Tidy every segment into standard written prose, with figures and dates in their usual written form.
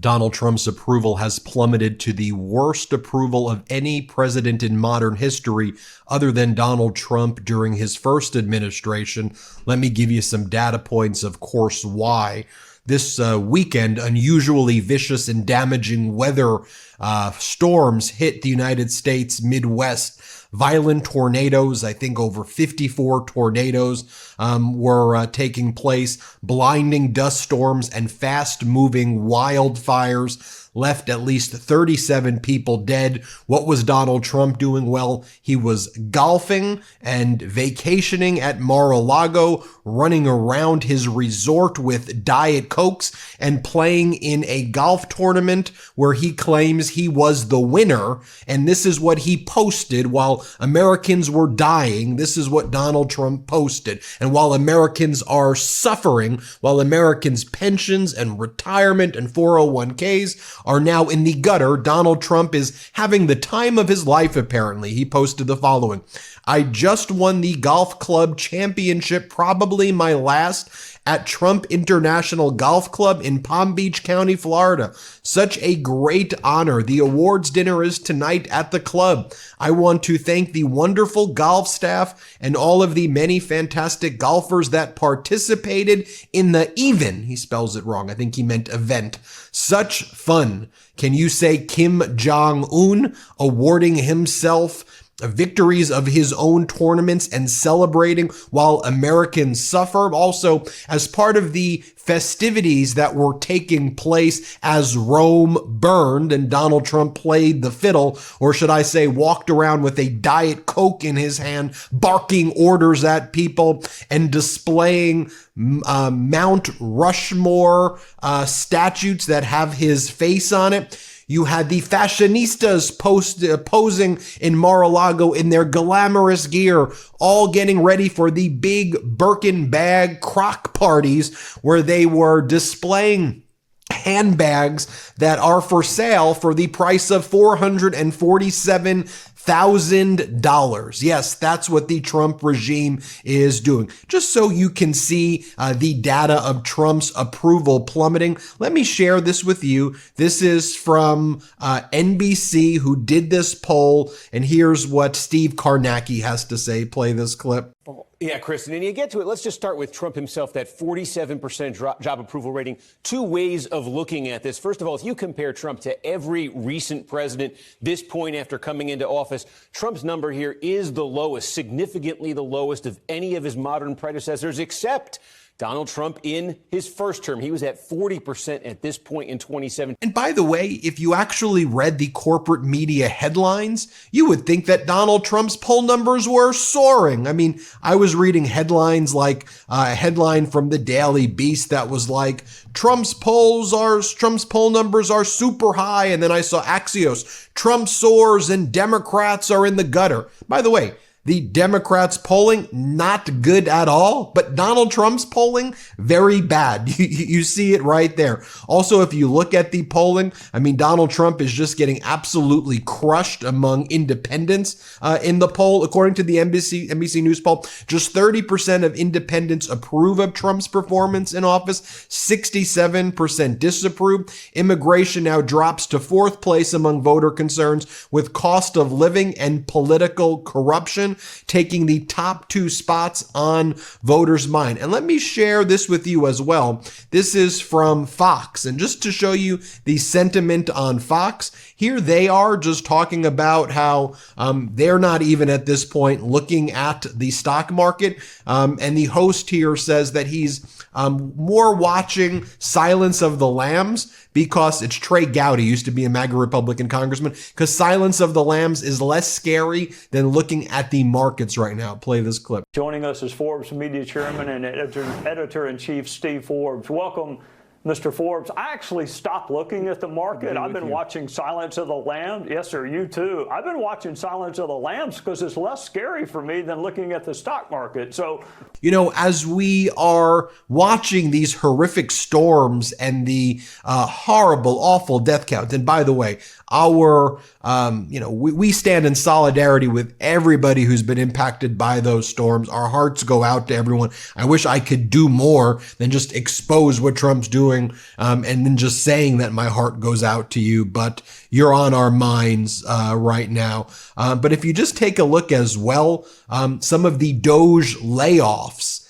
Donald Trump's approval has plummeted to the worst approval of any president in modern history other than Donald Trump during his first administration. Let me give you some data points, of course, why. This weekend, unusually vicious and damaging weather storms hit the United States Midwest. Violent tornadoes, I think over 54 tornadoes were taking place. Blinding dust storms and fast-moving wildfires left at least 37 people dead. What was Donald Trump doing? Well, he was golfing and vacationing at Mar-a-Lago, running around his resort with Diet Cokes and playing in a golf tournament where he claims he was the winner. And this is what he posted while Americans were dying. This is what Donald Trump posted. And while Americans are suffering, while Americans' pensions and retirement and 401ks are now in the gutter, Donald Trump is having the time of his life, apparently. He posted the following: I just won the golf club championship, probably my last, at Trump International Golf Club in Palm Beach County, Florida. Such a great honor. The awards dinner is tonight at the club. I want to thank the wonderful golf staff and all of the many fantastic golfers that participated in the he spells it wrong, I think he meant event. Such fun. Can you say Kim Jong-un awarding himself victories of his own tournaments and celebrating while Americans suffer? Also, as part of the festivities that were taking place as Rome burned and Donald Trump played the fiddle, or should I say walked around with a Diet Coke in his hand, barking orders at people and displaying Mount Rushmore statues that have his face on it. You had the fashionistas posing in Mar-a-Lago in their glamorous gear, all getting ready for the big Birkin bag crock parties where they were displaying handbags that are for sale for the price of $447,000. Yes, that's what the Trump regime is doing. Just so you can see the data of Trump's approval plummeting, let me share this with you. This is from NBC, who did this poll, and here's what Steve Kornacki has to say. Play this clip. Yeah, Kristen, and you get to it. Let's just start with Trump himself, that 47% job approval rating. Two ways of looking at this. First of all, if you compare Trump to every recent president, this point after coming into office, Trump's number here is the lowest, significantly the lowest of any of his modern predecessors, except Donald Trump in his first term. He was at 40% at this point in 2017. And by the way, if you actually read the corporate media headlines, you would think that Donald Trump's poll numbers were soaring. I mean, I was reading headlines like a headline from the Daily Beast that was like, Trump's poll numbers are super high. And then I saw Axios, Trump soars and Democrats are in the gutter. By the way, the Democrats' polling, not good at all, but Donald Trump's polling, very bad. You see it right there. Also, if you look at the polling, I mean, Donald Trump is just getting absolutely crushed among independents in the poll. According to the NBC News poll, just 30% of independents approve of Trump's performance in office, 67% disapprove. Immigration now drops to fourth place among voter concerns, with cost of living and political corruption taking the top two spots on voters' mind. And let me share this with you as well. This is from Fox. And just to show you the sentiment on Fox, here they are just talking about how they're not even at this point looking at the stock market. And the host here says that he's more watching Silence of the Lambs, because it's Trey Gowdy, used to be a MAGA Republican congressman, because Silence of the Lambs is less scary than looking at the markets right now. Play this clip. Joining us is Forbes Media Chairman and Editor-in-Chief Steve Forbes. Welcome, Mr. Forbes. I actually stopped looking at the market. I've been watching Silence of the Lambs. Yes, sir, you too. I've been watching Silence of the Lambs because it's less scary for me than looking at the stock market. So, you know, as we are watching these horrific storms and the horrible, awful death count, and by the way, we stand in solidarity with everybody who's been impacted by those storms. Our hearts go out to everyone. I wish I could do more than just expose what Trump's doing doing, and then just saying that my heart goes out to you, but you're on our minds right now. But if you just take a look as well, some of the Doge layoffs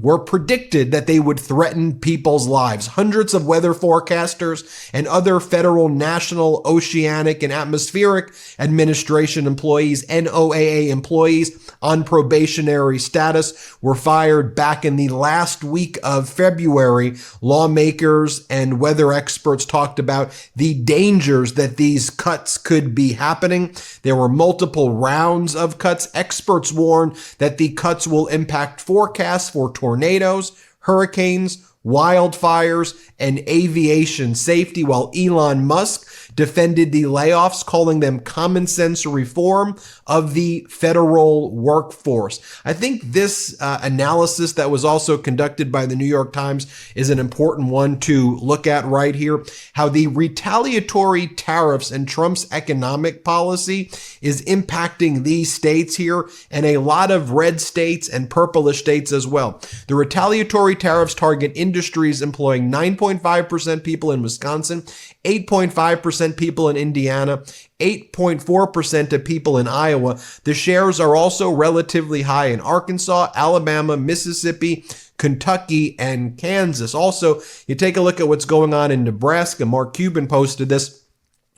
were predicted that they would threaten people's lives. Hundreds of weather forecasters and other federal, national, oceanic, and atmospheric administration employees, NOAA employees on probationary status, were fired back in the last week of February. Lawmakers and weather experts talked about the dangers that these cuts could be happening. There were multiple rounds of cuts. Experts warn that the cuts will impact forecasts for tornadoes, hurricanes, wildfires, and aviation safety, while Elon Musk defended the layoffs, calling them common sense reform of the federal workforce. I think this analysis that was also conducted by the New York Times is an important one to look at right here. How the retaliatory tariffs and Trump's economic policy is impacting these states here and a lot of red states and purplish states as well. The retaliatory tariffs target industries employing 9.5% people in Wisconsin, 8.5% people in Indiana, 8.4% of people in Iowa. The shares are also relatively high in Arkansas, Alabama, Mississippi, Kentucky, and Kansas. Also, you take a look at what's going on in Nebraska. Mark Cuban posted this.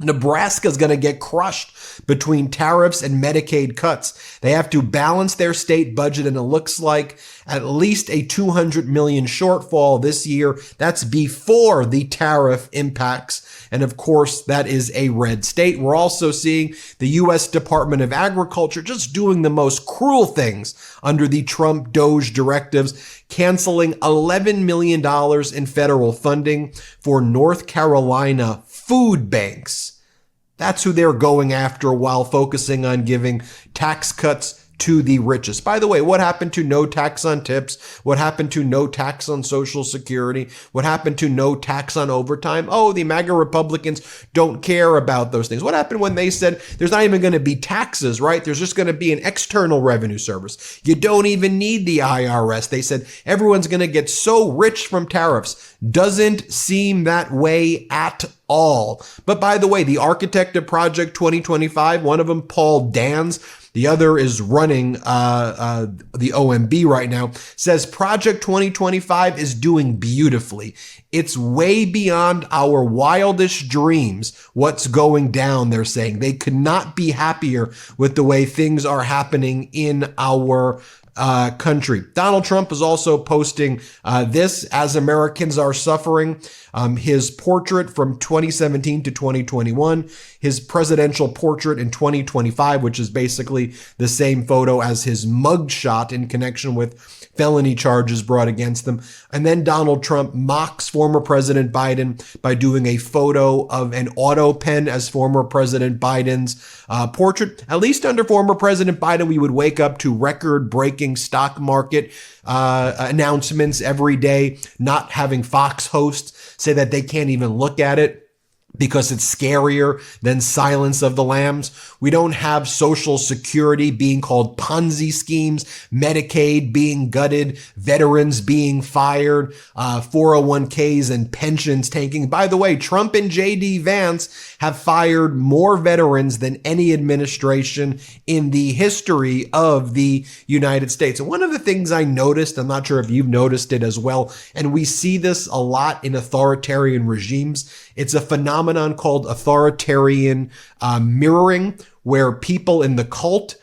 Nebraska is going to get crushed between tariffs and Medicaid cuts. They have to balance their state budget, and it looks like at least a $200 million shortfall this year. That's before the tariff impacts. And of course, that is a red state. We're also seeing the U.S. Department of Agriculture just doing the most cruel things under the Trump Doge directives, canceling $11 million in federal funding for North Carolina food banks. That's who they're going after while focusing on giving tax cuts to the richest. By the way, what happened to no tax on tips? What happened to no tax on Social Security? What happened to no tax on overtime? Oh, the MAGA Republicans don't care about those things. What happened when they said there's not even going to be taxes, right? There's just going to be an external revenue service. You don't even need the IRS. They said everyone's going to get so rich from tariffs. Doesn't seem that way at all. But by the way, the architect of Project 2025, one of them, Paul Dans, the other is running the OMB right now, says Project 2025 is doing beautifully. It's way beyond our wildest dreams what's going down, they're saying. They could not be happier with the way things are happening in our country. Donald Trump is also posting this as Americans are suffering. His portrait from 2017 to 2021, his presidential portrait in 2025, which is basically the same photo as his mugshot in connection with felony charges brought against them. And then Donald Trump mocks former President Biden by doing a photo of an auto pen as former President Biden's portrait. At least under former President Biden, we would wake up to record-breaking stock market announcements every day, not having Fox hosts say that they can't even look at it because it's scarier than Silence of the Lambs. We don't have Social Security being called Ponzi schemes, Medicaid being gutted, veterans being fired, 401ks and pensions tanking. By the way, Trump and J.D. Vance have fired more veterans than any administration in the history of the United States. And one of the things I noticed, I'm not sure if you've noticed it as well, and we see this a lot in authoritarian regimes, it's a phenomenon called authoritarian mirroring, where people in the cult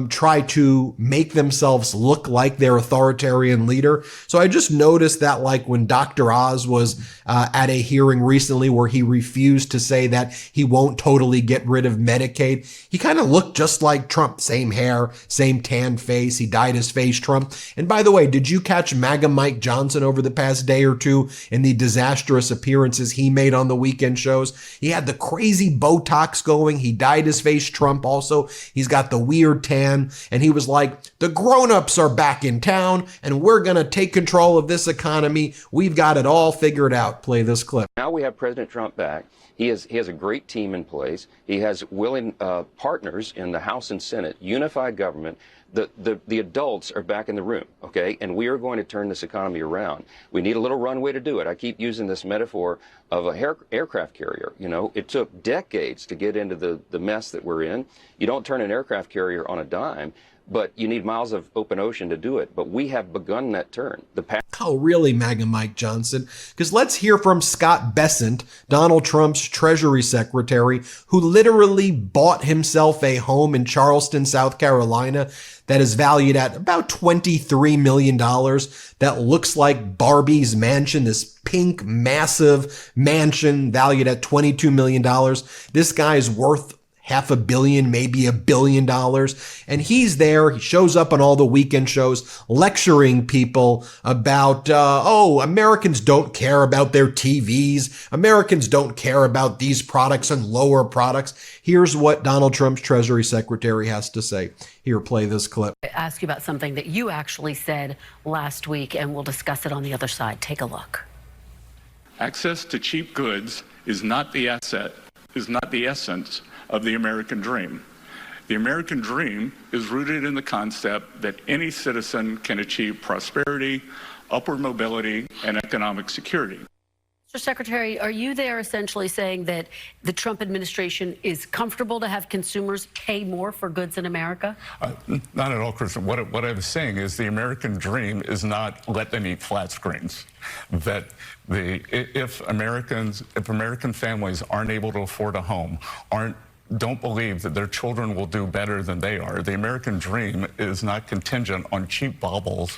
try to make themselves look like their authoritarian leader. So I just noticed that, like when Dr. Oz was at a hearing recently where he refused to say that he won't totally get rid of Medicaid, he kind of looked just like Trump. Same hair, same tan face. He dyed his face Trump. And by the way, did you catch MAGA Mike Johnson over the past day or two in the disastrous appearances he made on the weekend shows? He had the crazy Botox going. He dyed his face Trump. Trump also. He's got the weird tan, and he was like, the grown-ups are back in town, and we're going to take control of this economy. We've got it all figured out. Play this clip. Now we have President Trump back. He has a great team in place. He has willing partners in the House and Senate, unified government. The adults are back in the room, okay? And we are going to turn this economy around. We need a little runway to do it. I keep using this metaphor of a aircraft carrier. You know, it took decades to get into the mess that we're in. You don't turn an aircraft carrier on a dime, but you need miles of open ocean to do it. But we have begun that turn. Oh, really, MAGA Mike Johnson? Because let's hear from Scott Bessent, Donald Trump's Treasury Secretary, who literally bought himself a home in Charleston, South Carolina, that is valued at about $23 million. That looks like Barbie's mansion, this pink, massive mansion valued at $22 million. This guy's worth $500 million, maybe $1 billion. And he's there. He shows up on all the weekend shows lecturing people about, Americans don't care about their TVs. Americans don't care about these products and lower products. Here's what Donald Trump's Treasury Secretary has to say. Here, play this clip. I ask you about something that you actually said last week, and we'll discuss it on the other side. Take a look. Access to cheap goods is not the essence of the American dream. The American dream is rooted in the concept that any citizen can achieve prosperity, upward mobility, and economic security. Mr. Secretary, are you there essentially saying that the Trump administration is comfortable to have consumers pay more for goods in America? Not at all, Kristen. What I was saying is the American dream is not let them eat flat screens. That if American families aren't able to afford a home, don't believe that their children will do better than they are. The American dream is not contingent on cheap baubles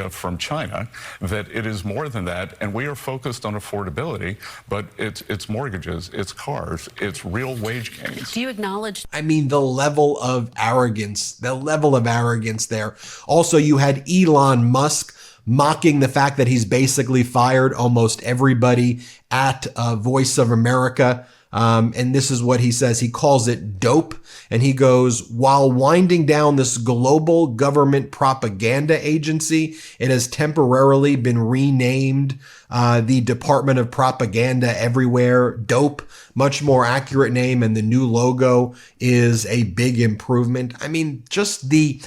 from China, that it is more than that. And we are focused on affordability, but it's mortgages, it's cars, it's real wage gains. Do you acknowledge? I mean, the level of arrogance there. Also, you had Elon Musk mocking the fact that he's basically fired almost everybody at Voice of America. And this is what he says. He calls it dope. And he goes, while winding down this global government propaganda agency, it has temporarily been renamed the Department of Propaganda Everywhere. Dope, much more accurate name. And the new logo is a big improvement. I mean, just the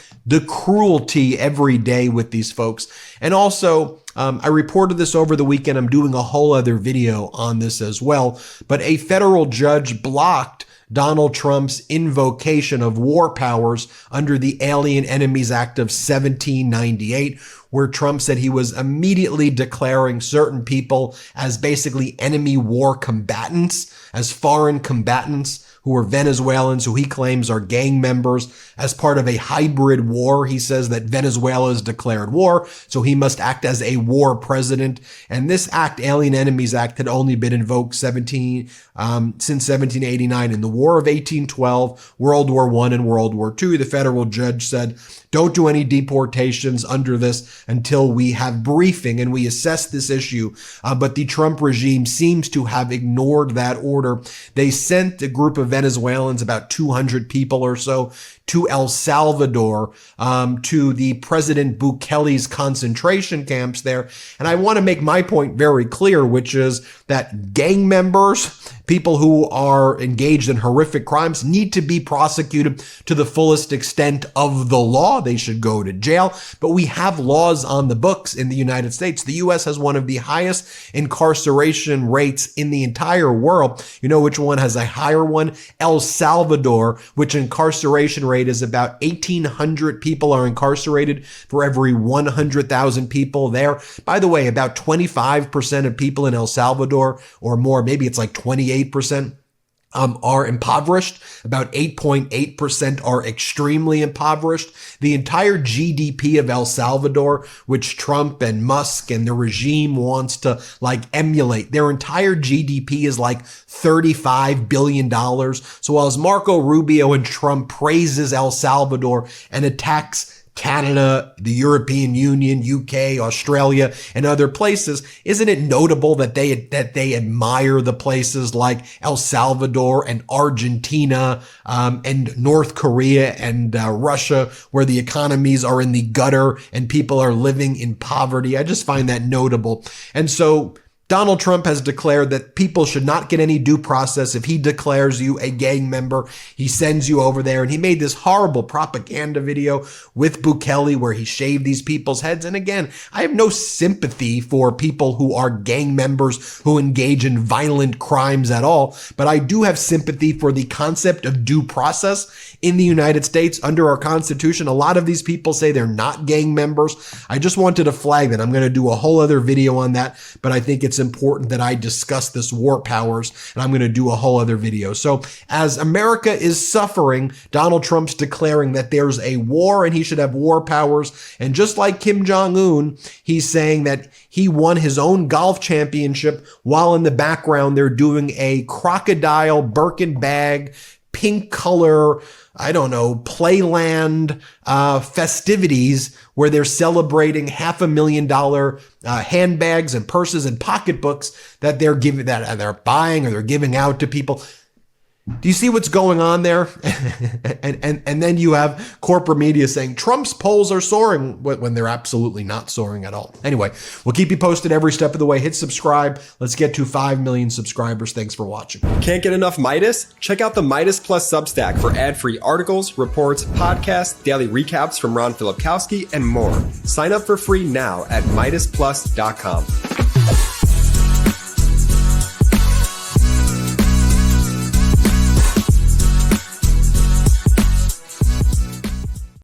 cruelty every day with these folks. And also, I reported this over the weekend. I'm doing a whole other video on this as well. But a federal judge blocked Donald Trump's invocation of war powers under the Alien Enemies Act of 1798, where Trump said he was immediately declaring certain people as basically enemy war combatants, as foreign combatants who are Venezuelans, who he claims are gang members. As part of a hybrid war, he says that Venezuela has declared war, so he must act as a war president. And this act, Alien Enemies Act, had only been invoked since 1789 in the War of 1812, World War I, and World War II. The federal judge said, don't do any deportations under this until we have briefing and we assess this issue. But the Trump regime seems to have ignored that order. They sent a group of Venezuelans, about 200 people or so, to El Salvador, to the President Bukele's concentration camps there. And I want to make my point very clear, which is that gang members, people who are engaged in horrific crimes, need to be prosecuted to the fullest extent of the law. They should go to jail. But we have laws on the books in the United States. The U.S. has one of the highest incarceration rates in the entire world. You know which one has a higher one? El Salvador, which incarceration rate is about 1,800 people are incarcerated for every 100,000 people there. By the way, about 25% of people in El Salvador, or more, maybe it's like 28%, are impoverished. About 8.8% are extremely impoverished. The entire GDP of El Salvador, which Trump and Musk and the regime wants to emulate, their entire GDP is like $35 billion. So while Marco Rubio and Trump praises El Salvador and attacks Canada, the European Union, UK, Australia, and other places, isn't it notable that they admire the places like El Salvador and Argentina and North Korea and Russia, where the economies are in the gutter and people are living in poverty? I just find that notable. And so Donald Trump has declared that people should not get any due process. If he declares you a gang member, he sends you over there. And he made this horrible propaganda video with Bukele where he shaved these people's heads. And again, I have no sympathy for people who are gang members who engage in violent crimes at all. But I do have sympathy for the concept of due process in the United States under our Constitution. A lot of these people say they're not gang members. I just wanted to flag that. I'm going to do a whole other video on that, but I think it's important that I discuss this war powers, and I'm going to do a whole other video. So as America is suffering, Donald Trump's declaring that there's a war and he should have war powers. And just like Kim Jong-un, he's saying that he won his own golf championship while in the background they're doing a crocodile Birkin bag, pink color, I don't know, Playland festivities where they're celebrating $500,000 handbags and purses and pocketbooks that they're giving, that they're buying or they're giving out to people. Do you see what's going on there? and then you have corporate media saying Trump's polls are soaring when they're absolutely not soaring at all. Anyway, we'll keep you posted every step of the way. Hit subscribe. Let's get to 5 million subscribers. Thanks for watching. Can't get enough Midas? Check out the Midas Plus Substack for ad-free articles, reports, podcasts, daily recaps from Ron Filipkowski, and more. Sign up for free now at MidasPlus.com.